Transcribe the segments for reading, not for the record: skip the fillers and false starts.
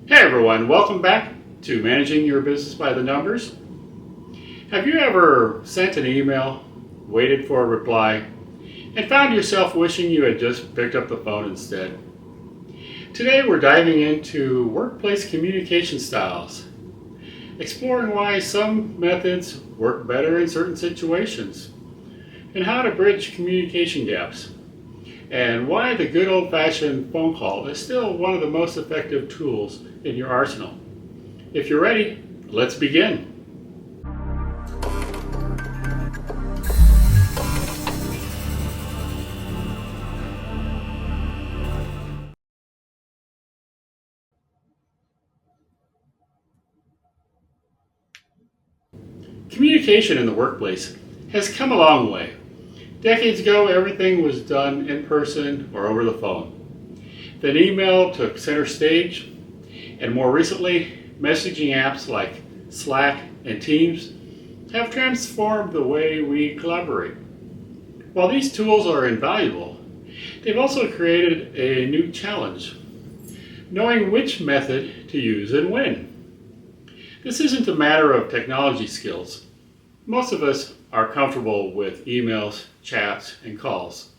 Hey everyone, welcome back to Managing Your Business by the Numbers. Have you ever sent an email, waited for a reply, and found yourself wishing you had just picked up the phone instead? Today we're diving into workplace communication styles, exploring why some methods work better in certain situations, and how to bridge communication gaps, and why the good old-fashioned phone call is still one of the most effective tools in your arsenal. If you're ready, let's begin. Communication in the workplace has come a long way. Decades ago, everything was done in person or over the phone. Then email took center stage, and more recently, messaging apps like Slack and Teams have transformed the way we collaborate. While these tools are invaluable, they've also created a new challenge: knowing which method to use and when. This isn't a matter of technology skills. Most of us are comfortable with emails, chats, and calls.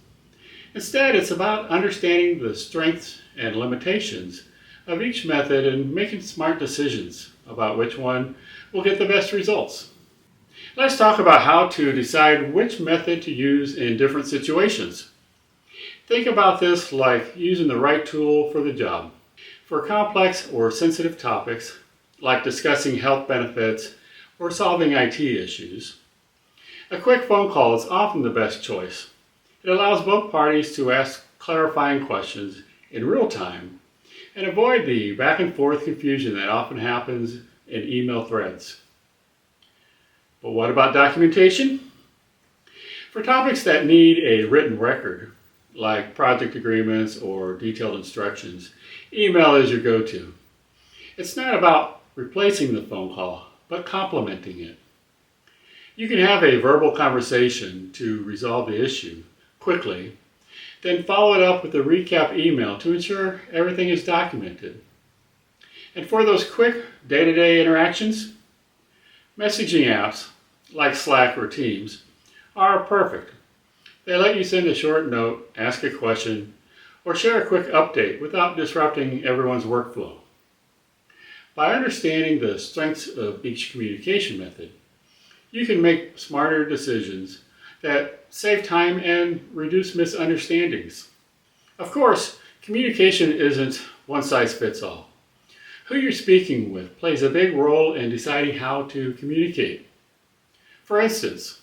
Instead, it's about understanding the strengths and limitations of each method and making smart decisions about which one will get the best results. Let's talk about how to decide which method to use in different situations. Think about this like using the right tool for the job. For complex or sensitive topics, like discussing health benefits or solving IT issues, a quick phone call is often the best choice. It allows both parties to ask clarifying questions in real time and avoid the back and forth confusion that often happens in email threads. But what about documentation? For topics that need a written record, like project agreements or detailed instructions, email is your go-to. It's not about replacing the phone call, but complementing it. You can have a verbal conversation to resolve the issue quickly, then follow it up with a recap email to ensure everything is documented. And for those quick day-to-day interactions, messaging apps like Slack or Teams are perfect. They let you send a short note, ask a question, or share a quick update without disrupting everyone's workflow. By understanding the strengths of each communication method, you can make smarter decisions that save time and reduce misunderstandings. Of course, communication isn't one size fits all. Who you're speaking with plays a big role in deciding how to communicate. For instance,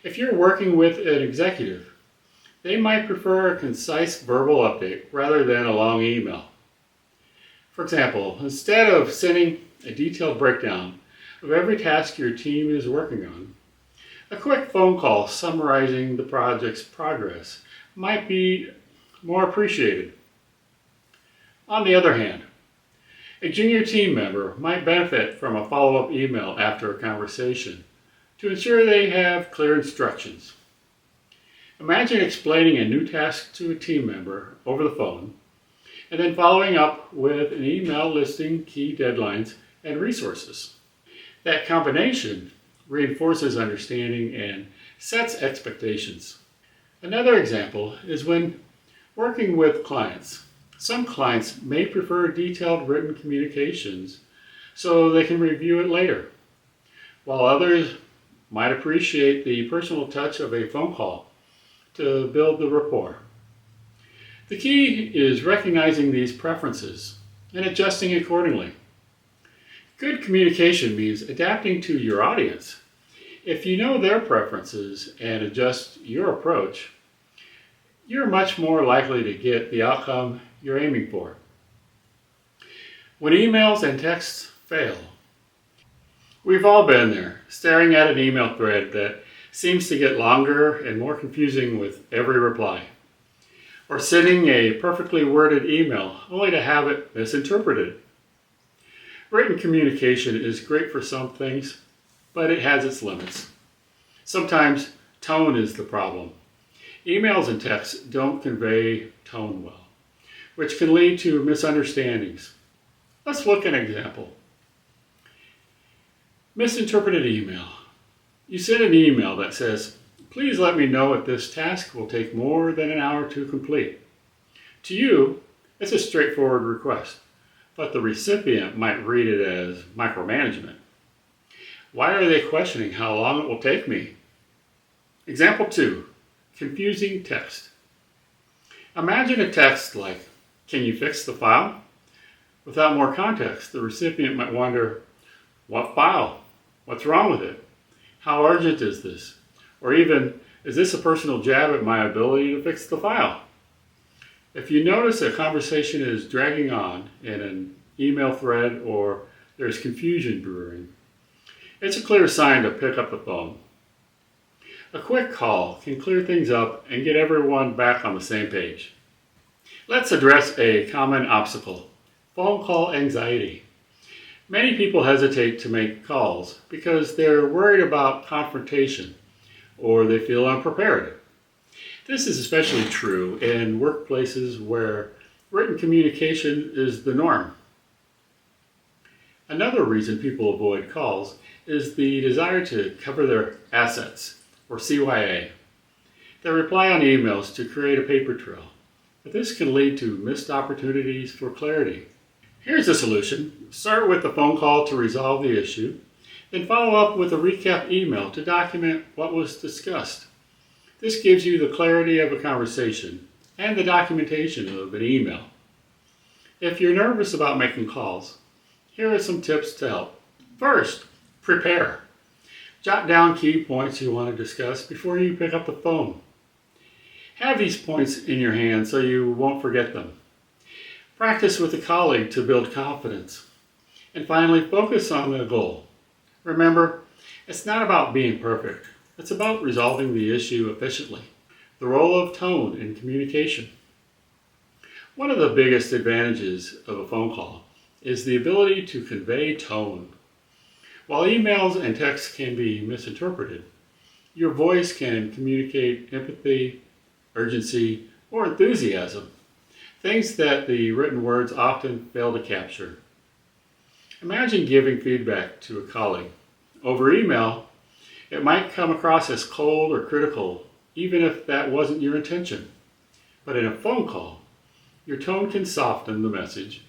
if you're working with an executive, they might prefer a concise verbal update rather than a long email. For example, instead of sending a detailed breakdown of every task your team is working on, a quick phone call summarizing the project's progress might be more appreciated. On the other hand, a junior team member might benefit from a follow-up email after a conversation to ensure they have clear instructions. Imagine explaining a new task to a team member over the phone and then following up with an email listing key deadlines and resources. That combination reinforces understanding and sets expectations. Another example is when working with clients. Some clients may prefer detailed written communications so they can review it later, while others might appreciate the personal touch of a phone call to build the rapport. The key is recognizing these preferences and adjusting accordingly. Good communication means adapting to your audience. If you know their preferences and adjust your approach, you're much more likely to get the outcome you're aiming for. When emails and texts fail, we've all been there, staring at an email thread that seems to get longer and more confusing with every reply, or sending a perfectly worded email only to have it misinterpreted. Written communication is great for some things, but it has its limits. Sometimes tone is the problem. Emails and texts don't convey tone well, which can lead to misunderstandings. Let's look at an example. Misinterpreted email. You send an email that says, "Please let me know if this task will take more than an hour to complete." To you, it's a straightforward request, but the recipient might read it as micromanagement. Why are they questioning how long it will take me? Example 2, confusing text. Imagine a text like, "Can you fix the file?" Without more context, the recipient might wonder, "What file? What's wrong with it? How urgent is this?" Or even, "Is this a personal jab at my ability to fix the file?" If you notice a conversation is dragging on in an email thread or there's confusion brewing, it's a clear sign to pick up the phone. A quick call can clear things up and get everyone back on the same page. Let's address a common obstacle, phone call anxiety. Many people hesitate to make calls because they're worried about confrontation or they feel unprepared. This is especially true in workplaces where written communication is the norm. Another reason people avoid calls is the desire to cover their assets, or CYA. They reply on emails to create a paper trail, but this can lead to missed opportunities for clarity. Here's a solution. Start with a phone call to resolve the issue, then follow up with a recap email to document what was discussed. This gives you the clarity of a conversation and the documentation of an email. If you're nervous about making calls, here are some tips to help. First, prepare. Jot down key points you want to discuss before you pick up the phone. Have these points in your hand so you won't forget them. Practice with a colleague to build confidence. And finally, focus on the goal. Remember, it's not about being perfect. It's about resolving the issue efficiently. The role of tone in communication. One of the biggest advantages of a phone call is the ability to convey tone. While emails and texts can be misinterpreted, your voice can communicate empathy, urgency, or enthusiasm, things that the written words often fail to capture. Imagine giving feedback to a colleague. Over email, it might come across as cold or critical, even if that wasn't your intention. But in a phone call, your tone can soften the message,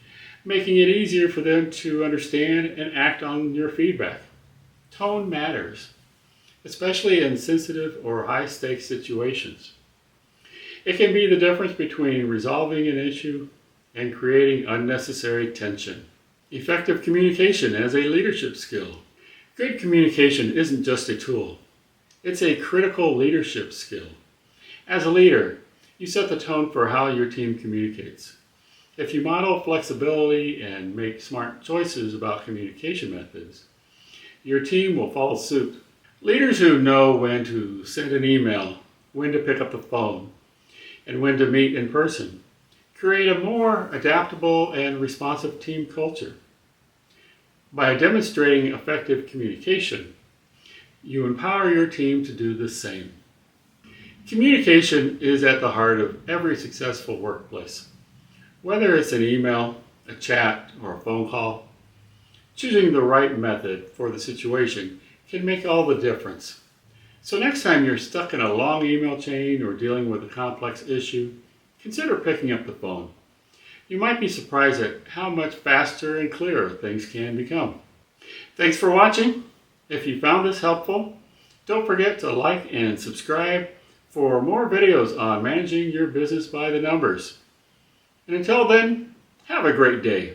making it easier for them to understand and act on your feedback. Tone matters, especially in sensitive or high-stakes situations. It can be the difference between resolving an issue and creating unnecessary tension. Effective communication as a leadership skill. Good communication isn't just a tool. It's a critical leadership skill. As a leader, you set the tone for how your team communicates. If you model flexibility and make smart choices about communication methods, your team will follow suit. Leaders who know when to send an email, when to pick up the phone, and when to meet in person create a more adaptable and responsive team culture. By demonstrating effective communication, you empower your team to do the same. Communication is at the heart of every successful workplace. Whether it's an email, a chat, or a phone call, choosing the right method for the situation can make all the difference. So next time you're stuck in a long email chain or dealing with a complex issue, consider picking up the phone. You might be surprised at how much faster and clearer things can become. Thanks for watching. If you found this helpful, don't forget to like and subscribe for more videos on managing your business by the numbers. And until then, have a great day.